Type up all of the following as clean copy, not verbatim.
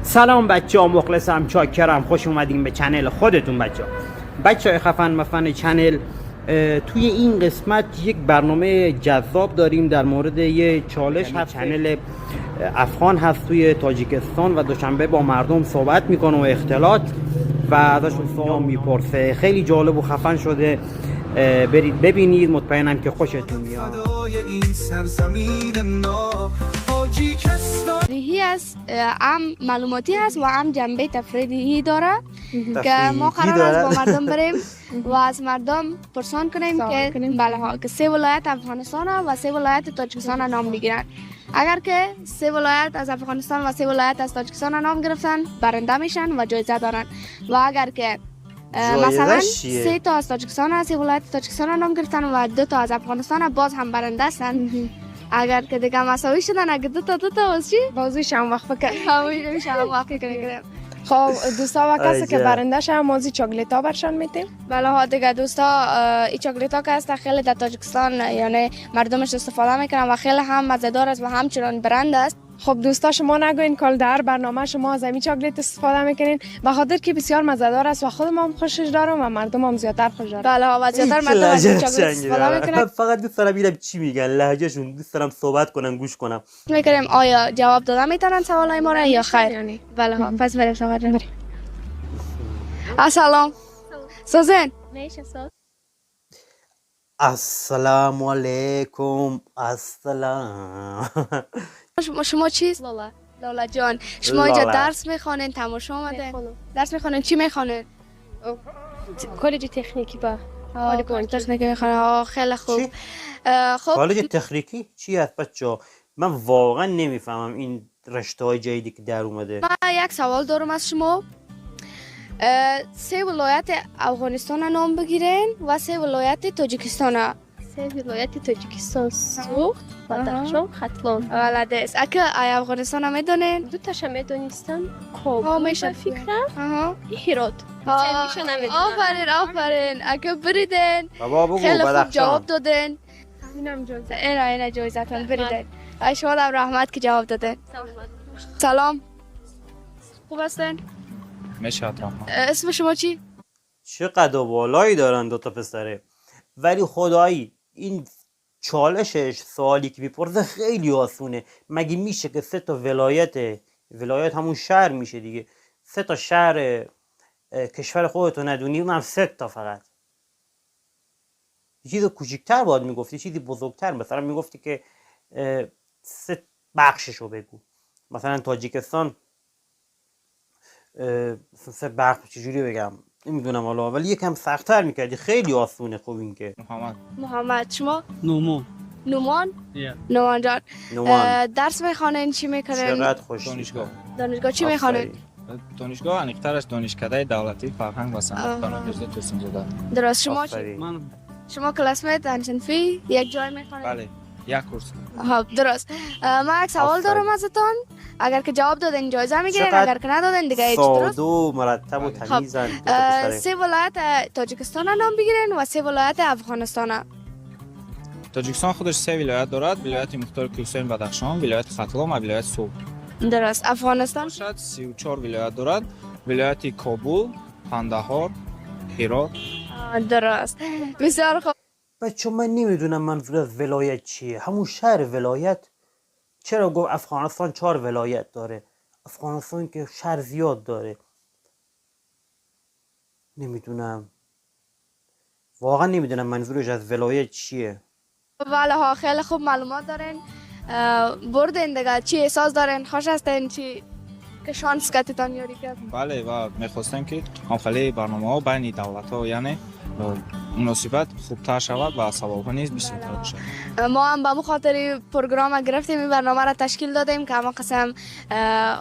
سلام بچه ها، مخلصم، چاکرم، خوش اومدین به چنل خودتون بچه های خفن مفن چنل. توی این قسمت یک برنامه جذاب داریم در مورد یه چالش هست. چنل افغان هست توی تاجیکستان و دوشنبه با مردم صحبت میکنه و اختلاط و ازشون سوال میپرسه. خیلی جالب و خفن شده، برید ببینید، مطمئنم که خوشتون میاد. تفریحی است، هم معلوماتی است و هم جنبه تفریحی داره که ما قرار است با مردم بریم و از مردم پرسان کنیم که بله ها که 3 ولایت افغانستان و 3 ولایت تاجیکستان نام میگیرن. اگر که 3 ولایت از افغانستان و 3 ولایت از تاجیکستان نام گرفتن برنده میشن و جایزه دارن و اگر که مثلا 3 تا از تاجیکستان و 3 ولایت تاجیکستان نام گرفتن و 2 تا از افغانستان باز هم برنده هستن. اگر که دیگه مساوی شدن، اگه دو تا بازیش هم وقت کنیم. خب دوستا و کسی که برنده شدن موزی چاکلیت ها برشان میتیم. بله ها دیگه دوستا، این چاکلیت ها که هست خیلی در تاجیکستان یعنی مردمش استفاده میکنن و خیلی هم مزه‌دار است و همچنان برند است. خب دوستا شما نگوین کل در برنامه شما از این چاکلیت استفاده میکنین به خاطر که بسیار مزه‌دار است و خودم هم خوشش دارم و مردم هم زیادتر خوش دارم. بله ها و زیادتر مردم از این چاکلیت استفاده میکنن. فقط دوست دارم ببینم چی میگن، لهجهشون دوست دارم صحبت کنم، گوش کنم. میگیم آیا جواب دادن میتونن سوالای ما را یا خیر؟ یعنی بله ها پس بریم صحبت بریم. السلام سوزن میشه صوت السلام علیکم. السلام. شما چیست؟ لالا جان، شما اینجا درس میخوانین، تماشا اومده؟ درس میخوانین، چی میخوانین؟ کالج تکنیکی با کالج تکنیکی میخوانین. خیلی خوب. خب کالج تکنیکی چی هست بچه‌ها؟ من واقعا نمیفهمم این رشته های جدیدی که در اومده. من یک سوال دارم از شما. 3 ولایت افغانستان نام بگیرین و 3 ولایت تاجیکستان. 3 ولایت تاجیکستان: سوخت، بدخشان، ختلان. بلده است. اگه ای افغانستان میدونین؟ 2 تاش میدونستم. کابل میشه فکرم. هرات. میشه نمیدونم. آفرین. اگه بریدین بابا بگو. خیلی خوب بدخشان جواب دادین. اینم جایزه. اینا جایزه کن بریدین. ای شما در رحمت که جواب دادین. سلام. خوب هستین؟ اسم شما چی؟ چه قد و بالایی دارن 2 تا پسره. ولی خدایی این چالشش، سوالی که میپرسه خیلی آسونه. مگه میشه که 3 تا ولایت همون شهر میشه دیگه، 3 تا شهر کشور خودتو ندونی، اونم 3 تا فقط. یه چیز کوچیک‌تر باید میگفتی، چیزی بزرگتر. مثلا میگفتی که 3 بخششو بگو. مثلا تاجیکستان 3 بخش، چجوری بگم نمیدونم حالا، ولی یکم سخت‌تر میکردی. خیلی آسونه. خوب این که محمد. شما؟ نومان جان. درس میخوانین، چی میکنین؟ چقدر خوش. دانشگاه چی میخوانین؟ دانشگاه انیقترش دانشکده دولتی فرهنگ و صنعت دانشگاه توسین زاده. درست. شما چی؟ شما کلاسمیت انشنفی یک جای میخوانین؟ بله، یک کورس. درست. من یک سوال دارم ازتون. اگر که جواب دادین جایزه میگیرین، اگر که ندادین دیگه هیچ. درست. ساده مرتب و تمیزن. 3 ولایت تاجیکستان نام بگیرین و 3 ولایت افغانستان. تاجیکستان خودش 3 ولایت دارد: ولایت مختار کوهستان بدخشان، ولایت ختلان و ولایت سوق. درست. افغانستان شاید 34 ولایت دارد: ولایت کابل، قندهار، هرات. درست. بسیار خوب. بچه من نمیدونم منظور از ولایت چیه. همون شهر ولایت؟ چرا گفت افغانستان 4 ولایت داره؟ افغانستان که شهر زیاد داره. نمیدونم، واقعا نمیدونم منظورش از ولایت چیه. بله ها خیلی خوب معلومات دارین. بردین دیگه. چی احساس دارین؟ خوش هستین؟ چی که شانس کتتان یاری کرد؟ بله و میخواستم که همخالی برنامه ها بین دولت ها یعنی مناسبت خوبتر شود و سوال ها نیز بسیارتر بشه. ما هم به مخاطر پروگرام گرفتیم این برنامه را تشکیل دادیم که همه قسم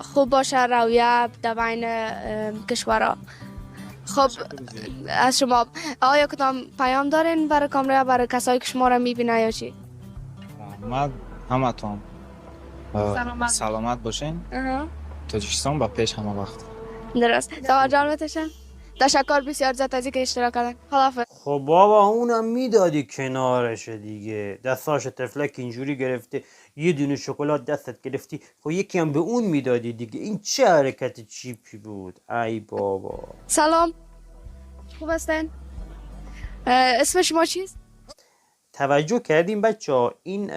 خوب باشه، رویه در بین کشورها. خب از شما آیا کدام پیام دارین برای کامرا، برای کسایی که شما را میبینه یا چی؟ من همتون سلامت باشین. تاجیکستان با پیش همه وقت. درست. توجه بتشن. تشکر بسیار زیاد از اینکه اشتراک کردن. خداحافظ. خب بابا اونم میدادی کنارشه دیگه، دستاش تفلک اینجوری گرفته، یه دونه شکلات دستت گرفتی، خب یکی هم به اون میدادی دیگه. این چه حرکت چیپی بود؟ ای بابا. سلام، خوب هستن؟ اسم شما چیست؟ توجه کردیم بچه ها این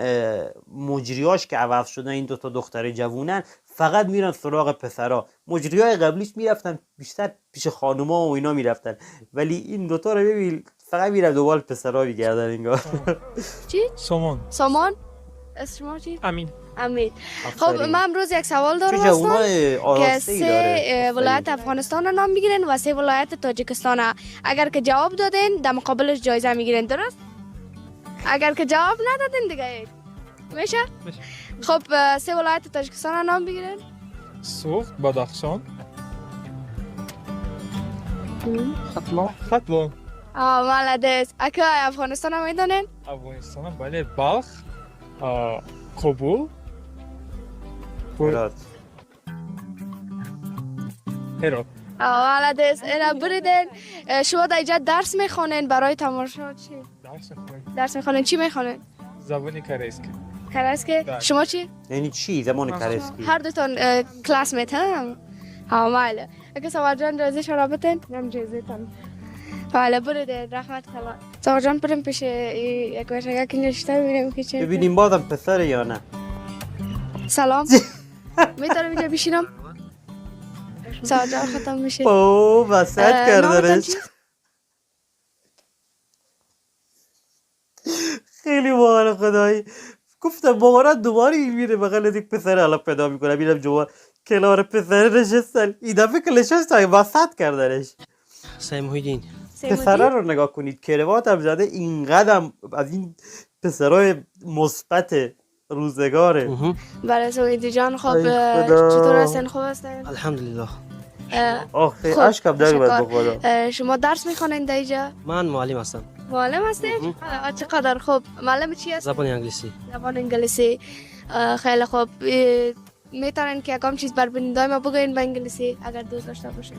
مجریاش که عوض شدن، این دوتا دختر جوونن فقط میرن سراغ پسرا. مجریای قبلیش میرفتن بیشتر پیش خانوما و اینا میرفتن، ولی این دوتا رو ببین فقط میرن دوبال پسرا میگردن انگار. چی؟ سامان. اسم شما چی؟ امین. امین. خب من امروز یک سوال چه دارم جوونای که آراسته ای داره. سه ولایت افغانستان رو نام میگیرن و سه ولایت تاجیکستان. اگر که جواب دادین در مقابلش جایزه میگیرین، درست؟ اگر که جواب ندادین دیگه میشه؟ خب سه ولایت تاجیکستان رو نام بگیرین. سوخت، بدخشان، ختلان. مالدس. اکا افغانستان رو میدونین؟ افغانستان بله، بلخ، کابل، هرات. هرات. مالدس. اینا بریدین. شما در اینجا درس میخونین برای تماشا چی؟ درس میخونین. چی میخونین؟ زبان کرایسکی. کرایسکی. شما چی؟ یعنی چی زمان کرایسکی؟ هر دوتون کلاس میت هم؟ ماله. اگه سوار جان جایزه شما بتین؟ نم جایزه تن. بله بریدین. رحمت خلا. سوار جان بریم پیش یک وشگاه که نشته ببینیم که چی؟ ببینیم بازم پسره یا نه. سلام. میتونم اینجا بشینم؟ سوار جان ختم میشه. اوه وسط کردنش. خیلی باحال خدایی. گفتم مامانت دوباره این میره بغل یک پسر الان پیدا میکنه، میرم جوار کنار پسر نشستن، این دفعه که نشستن وسط کردنش. سعیم محیدین. پسره رو نگاه کنید، کروات هم زده، این قدم از این پسرای مثبت روزگاره. بله سویدی جان. خب ای خدا. چطور هستین؟ خوب هستین؟ الحمدلله. آخه خب، اشکم در اومد شکر. به خدا. شما درس میخونین در اینجا؟ من معلم هستم. معلم هستین؟ چقدر خوب. معلم چی هست؟ زبان انگلیسی. زبان انگلیسی. خیلی خوب. میتونین که یکم چیز بر بینندای ما بگوین به انگلیسی اگر دوست داشته باشین؟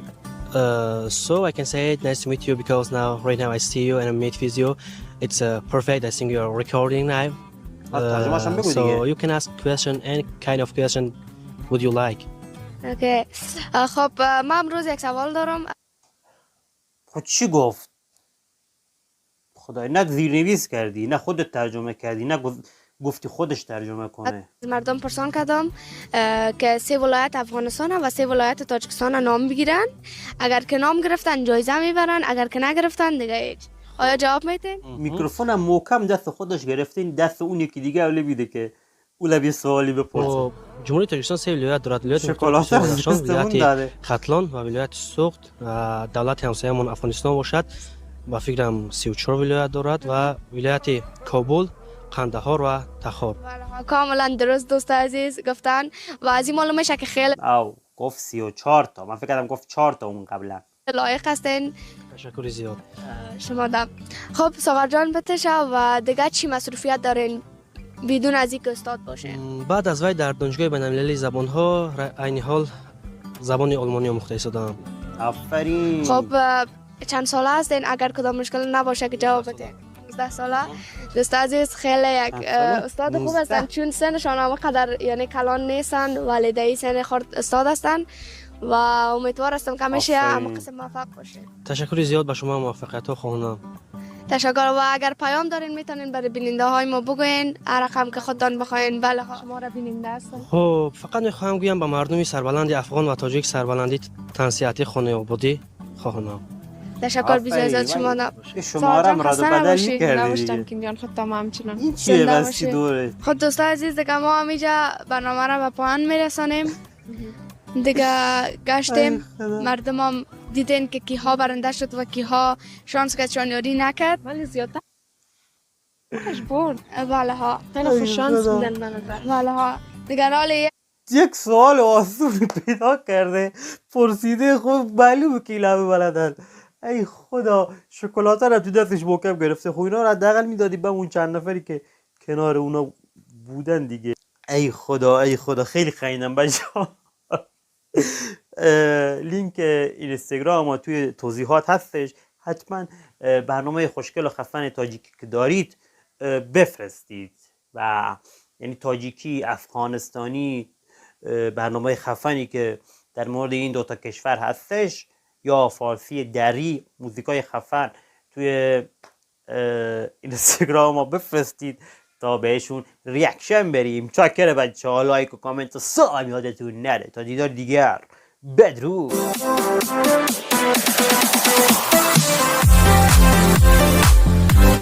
So I can say it, nice to meet you because right now I see you and I meet with you. It's perfect. I think you're recording now. ترجمه‌ش هم بگو So دیگه. you can ask question, any kind of question would you like. اوکی. خب من امروز یک سوال دارم. خب چی گفت؟ خدای نه زیرنویس کردی، نه خودت ترجمه کردی، نه گفتی خودش ترجمه کنه. مردم پرسان کردم که سه ولایت افغانستان و سه ولایت تاجیکستان نام بگیرن. اگر که نام گرفتن جایزه میبرن، اگر که نگرفتن دیگه هیچ. آیا جواب میتین؟ میکروفونم محکم دست خودش گرفتین، دست اون یکی دیگه اوله بیده که اون یه سوالی بپرسه. جمهوری تاجیکستان سه ولایت دارد. ولایت شکلات بدخشان، دستمون ولایت داده. ختلان و ولایت سوخت. دولت همسایه‌مون افغانستان باشد با فکرم 34 ولایت دارد و ولایت کابل، قندهار و تخار. کاملا درست دوست عزیز گفتن و از این معلومه که خیلی او گفت 34 تا، من فکر کردم گفت 4 تا اون قبلا. لایق هستین. تشکر زیاد. شما دم. خب ساغر جان بتشه و دیگه چی مصروفیت دارین بدون از اینکه استاد باشین؟ بعد از وی در دانشگاه بین‌المللی زبان‌ها عین حال زبان آلمانی مختص شدم. آفرین. خب چند ساله هستین؟ اگر کدام مشکل نباشه که جواب بدین. 19 ساله. دوست عزیز خیلی یک استاد خوب هستن، چون سنشان هم قدر یعنی کلان نیستن، والدای سن خرد استاد هستن و امیدوار هستم که همیشه هم قسم موفق باشین. تشکر زیاد به شما، موفقیت‌ها خواهانم. تشکر. و اگر پیام دارین میتونین برای بیننده های ما بگوین هر رقم که خودتان بخواین. بله شما را بیننده هستم. خب فقط میخواهم گویم به مردم سربلند افغان و تاجیک سربلندی تنصیحاتی خانه آبادی خواهانم. تشکر بی‌زحمت شما. شما را مراد بدل می‌کردی نوشتم دیگه. که جان خودم همچنان. این چیه بستی دوره؟ خود دوست عزیز دیگه ما همیجا برنامه را به پایان میرسانیم. دیگه گشتیم، مردم هم دیدین که کیها برنده شد و کیها شانس کشان یاری نکرد. ولی زیادتر برد. بله ها. خیلی خوش شانس بودن به نظر. بله ها. دیگه حالی یک سوال آسون پیدا کرده، پرسیده، خب معلومه که این همه بلدن. ای خدا، شکلاته را تو دستش محکم گرفته. خب اینا را حداقل میدادی به اون چند نفری که کنار اونا بودن دیگه. ای خدا ای خدا، خیلی خیندم بچه‌ها. لینک اینستاگرام ما توی توضیحات هستش، حتما برنامه خوشگل و خفن تاجیکی که دارید بفرستید. و یعنی تاجیکی، افغانستانی، برنامه خفنی که در مورد این دوتا کشور هستش، یا فارسی دری، موزیکای خفن توی اینستاگرام ما بفرستید تا بهشون ریاکشن بریم. چاکر بچه ها، لایک و کامنت و سلام یادتون نره. تا دیدار دیگر، بدرود.